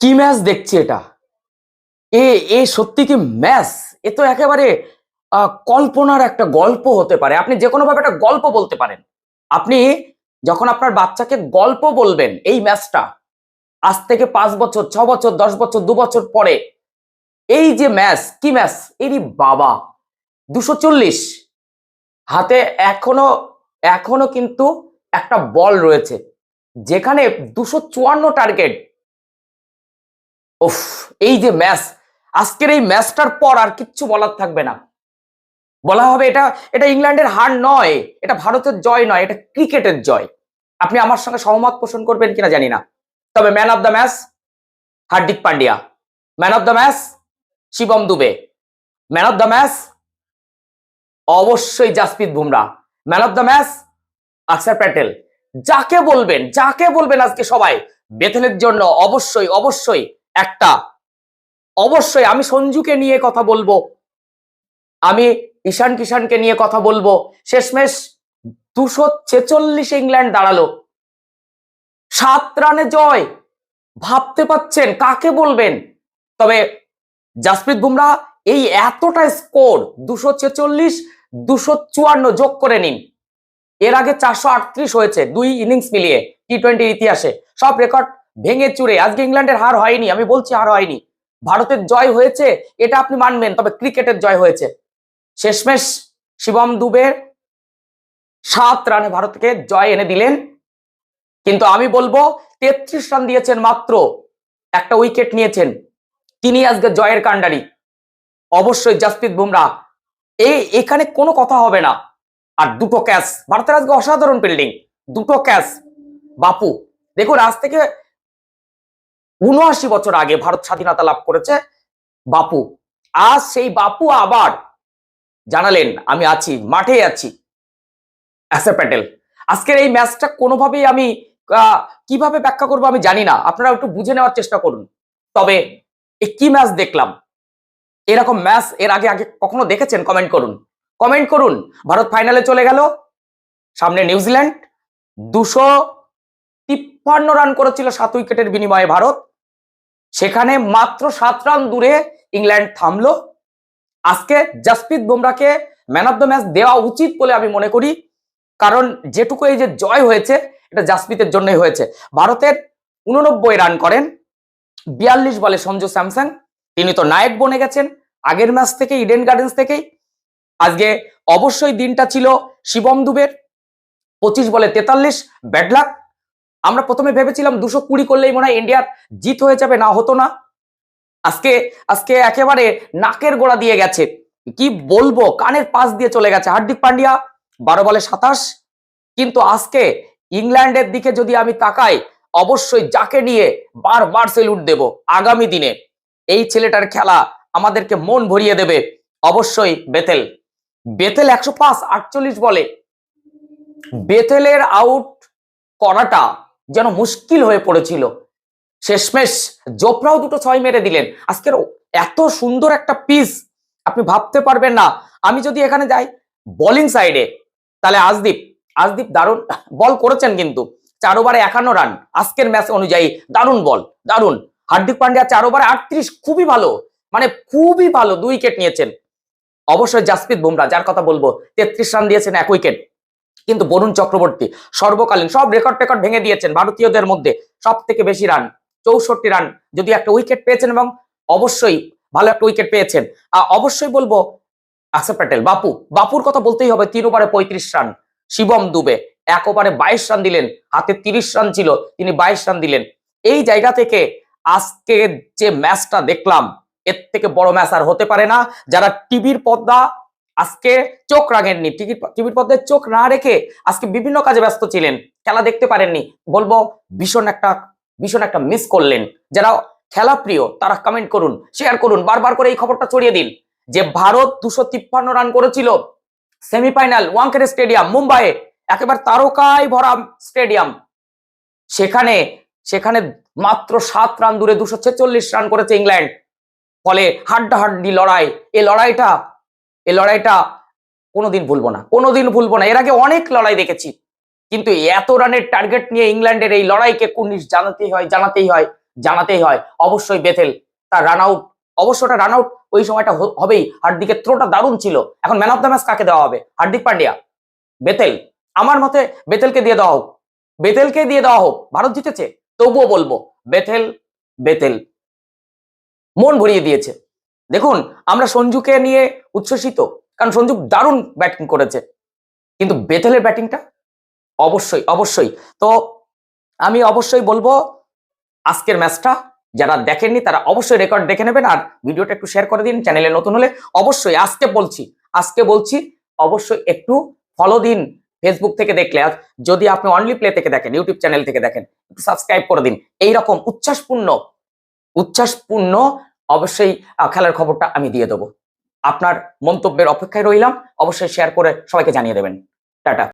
কি ম্যাচ দেখছি এটা? এ এ সত্যি কি ম্যাচ? এ তো একেবারে কল্পনার একটা গল্প হতে পারে। আপনি যে কোনো ভাবে একটা গল্প বলতে পারেন। আপনি যখন আপনার বাচ্চাকে গল্প বলবেন এই ম্যাচটা, আজ থেকে 5 বছর, 6 বছর, 10 বছর, 2 বছর পরে এই যে ম্যাচ, কি ম্যাচ? এরই বাবা, 240 হাতে এখনো এখনো কিন্তু একটা বল রয়েছে, যেখানে 254 টার্গেট। উফ! এই যে ম্যাচ, আজকের এই ম্যাচটার পর আর কিচ্ছু বলার থাকবে না। বলা হবে এটা এটা ইংল্যান্ডের হার নয়, এটা ভারতের জয় নয়, এটা ক্রিকেটের জয়। আপনি আমার সঙ্গে সহমত পোষণ করবেন কিনা জানি না। তবে man of the match Hardik Pandya, man of the match Shivam Dube, man of the match অবশ্যই Jasprit Bumrah, man of the match Axar Patel. যাকে বলবেন আজকে সবাই বেথেলের জন্য অবশ্যই অবশ্যই একটা, অবশ্যই আমি সঞ্জুকে নিয়ে কথা বলবো, আমি ঈশান কিষানকে নিয়ে কথা বলবো। শেষমেশ 246 ইংল্যান্ড দাঁড়ালো, 7 রানে জয়। ভাবতে পাচ্ছেন কাকে বলবেন? তবে জাসপ্রীত বুমরা এই এতটা স্কোর, 246, 254 যোগ করে নিন, এর আগে 438 হয়েছে 2 ইনিংস মিলিয়ে টি-20 ইতিহাসে। সব রেকর্ড ভেঙে চুরে আজকে ইংল্যান্ডের হার হয়নি, আমি বলছি হার হয়নি। ভারতের জয় হয়েছে, এটা আপনি মানবেন, তবে ক্রিকেটের জয় হয়েছে। শেষমেশ শিবম দুবে 7 রানে ভারতকে জয় এনে দিলেন। কিন্তু আমি বলবো 33 রান দিয়েছেন মাত্র, একটা উইকেট নিয়েছেন, তিনি আজকে জয়ের কাণ্ডারি। অবশ্যই জাসপ্রীত বুমরা, এখানে কোনো কথা হবে না। আর দুটো ক্যাচ, ভারতের আজকে অসাধারণ ফিল্ডিং, দুটো ক্যাচ। বাপু, দেখুন আজ থেকে 79 বছর আগে ভারত স্বাধীনতা লাভ করেছে বাপু। আজ সেই বাপু আবার জানালেন আমি আছি, মাঠে আছি। অক্ষর প্যাটেল, আজকের এই ম্যাচটা কোনোভাবেই আমি কিভাবে ব্যাখ্যা করবো আমি জানি না, আপনারা একটু বুঝে নেওয়ার চেষ্টা করুন। তবে এই কি ম্যাচ দেখলাম, এরকম ম্যাচ এর আগে আগে কখনো দেখেছেন? কমেন্ট করুন, কমেন্ট করুন। ভারত ফাইনালে চলে গেল, সামনে নিউজিল্যান্ড। 253 রান করেছিল 7 উইকেটের বিনিময়ে ভারত, সেখানে মাত্র 7 রান দূরে ইংল্যান্ড থামলো। আজকে জাসপ্রীত বুমরাকে ম্যান অফ দ্য ম্যাচ দেওয়া উচিত বলে আমি মনে করি, কারণ যেটুকু এই যে জয় হয়েছে এটা জাসপ্রীতের জন্যই হয়েছে। ভারতের 89 রান করেন 42 বলে সঞ্জু স্যামসন, তিনি তো নায়ক বনে গেছেন আগের ম্যাচ থেকে, ইডেন গার্ডেন্স থেকেই। আজকে অবশ্যই দিনটা ছিল শিবম দুবের, 25 বলে 43, ব্যাড লাক। আমরা প্রথমে ভেবেছিলাম 220 করলেই মনে হয় ইন্ডিয়ার জিত হয়ে যাবে, না হতো না। আজকে আজকে একেবারে নাকের গোড়া দিয়ে গেছে, কি বলবো, কানের পাশ দিয়ে চলে গেছে হার্দিক পান্ডিয়া, 12 বলে 27। কিন্তু আজকে ইংল্যান্ডের দিকে যদি আমি তাকাই, অবশ্যই যাকে নিয়ে বারবার সেলুট দেব আগামী দিনে, এই ছেলেটার খেলা আমাদেরকে মন ভরিয়ে দেবে, অবশ্যই বেথেল। বেথেল 105 48 বলে, বেথেলের আউট করাটা যেন মুশকিল হয়ে পড়েছিল। শেষমেশ জোফরাও দুটো 6 মেরে দিলেন। আজকের এত সুন্দর একটা পিচ আপনি ভাবতে পারবেন না। আমি যদি এখানে যাই বোলিং সাইডে, তাহলে আজদীপ আজদীপ দারুণ বল করেছেন, কিন্তু 4 ওভারে 51 রান আজকের ম্যাচ অনুযায়ী দারুণ বল, দারুণ। হার্দিক পান্ডিয়া 4 ওভারে 38, খুবই ভালো, মানে খুবই ভালো, 2 উইকেট নিয়েছেন। অবশ্যই জাসপ্রীত বুমরা, যার কথা বলবো, 33 রান দিয়েছেন, 1 উইকেট। কিন্তু বরুণ চক্রবর্তী সর্বকালীন সব রেকর্ড টেকর্ড ভেঙে দিয়েছেন, ভারতীয়দের মধ্যে সব থেকে বেশি রান, 64 রান, যদি একটা উইকেট পেয়েছেন, এবং অবশ্যই ভালো একটা উইকেট পেয়েছেন। অবশ্যই বলবো অক্ষর প্যাটেল, বাপুর কথা বলতেই হবে, 3 ওভারে 35 রান। শিবম দুবে 1 ওভারে 22 রান দিলেন, হাতে 30 রান ছিল, তিনি 22 রান দিলেন। এই জায়গা থেকে আজকে যে ম্যাচটা দেখলাম, এর থেকে বড় ম্যাচ আর হতে পারে না। যারা টিভির পর্দা আজকে চোখ রাখেননি, টিভির পর্দায় চোখ না রেখে আজকে বিভিন্ন কাজে ব্যস্ত ছিলেন, খেলা দেখতে পারেননি, বলবো ভীষণ একটা মিস করলেন। যারা খেলা প্রিয় তারা কমেন্ট করুন, শেয়ার করুন, বারবার করে এই খবরটা ছড়িয়ে দিন যে ভারত 253 রান করেছিল সেমিফাইনাল ওয়াংখেড়ে স্টেডিয়াম মুম্বাইয়ে, একেবারে তারকায় ভরা স্টেডিয়াম, সেখানে সেখানে মাত্র 7 রান দূরে 246 রান করেছে ইংল্যান্ড। ফলে হাড্ডাহাড্ডি লড়াই, এই লড়াইটা কোনোদিন ভুলবো না, কোনোদিন ভুলবো না। এর আগে অনেক লড়াই দেখেছি, কিন্তু এত রানের টার্গেট নিয়ে ইংল্যান্ডের এই লড়াইকে কুর্নিশ জানাতেই হয়। জানাতেই হয়। অবশ্যই বেথেল তার রান আউট, অবশ্যটা রান আউট ওই সময়টা হবেই। হার্দিকের থ্রোটা দারুণ ছিল। এখন ম্যান অফ দ্য ম্যাচ কাকে দেওয়া হবে? হার্দিক পান্ডিয়া, বেথেল? আমার মতে বেথেলকে দিয়ে দেওয়া হোক, বেথেলকে দিয়ে দেওয়া হোক। ভারত জিতেছে, তবুও বলবো বেথেল, বেথেল মন ভরিয়ে দিয়েছে। দেখুন, আমরা সঞ্জুকে নিয়ে উচ্ছ্বসিত, কারণ সঞ্জু দারুণ ব্যাটিং করেছে, কিন্তু বেথেলের ব্যাটিংটা অবশ্যই অবশ্যই। তো আমি অবশ্যই বলবো আজকের ম্যাচটা যারা দেখেননি তারা অবশ্যই রেকর্ড দেখে নেবেন, আর ভিডিওটা একটু শেয়ার করে দিন। চ্যানেলে নতুন হলে অবশ্যই আজকে বলছি অবশ্যই একটু ফলো দিন। ফেসবুক থেকে দেখলে, আর যদি আপনি অনলি প্লে থেকে দেখেন, ইউটিউব চ্যানেল থেকে দেখেন, একটু সাবস্ক্রাইব করে দিন। এইরকম উচ্ছ্বাসপূর্ণ অবশ্যই খেলার খবরটা আমি দিয়ে দেবো। আপনার মন্তব্যের অপেক্ষায় রইলাম, অবশ্যই শেয়ার করে সবাইকে জানিয়ে দেবেন। টাটা।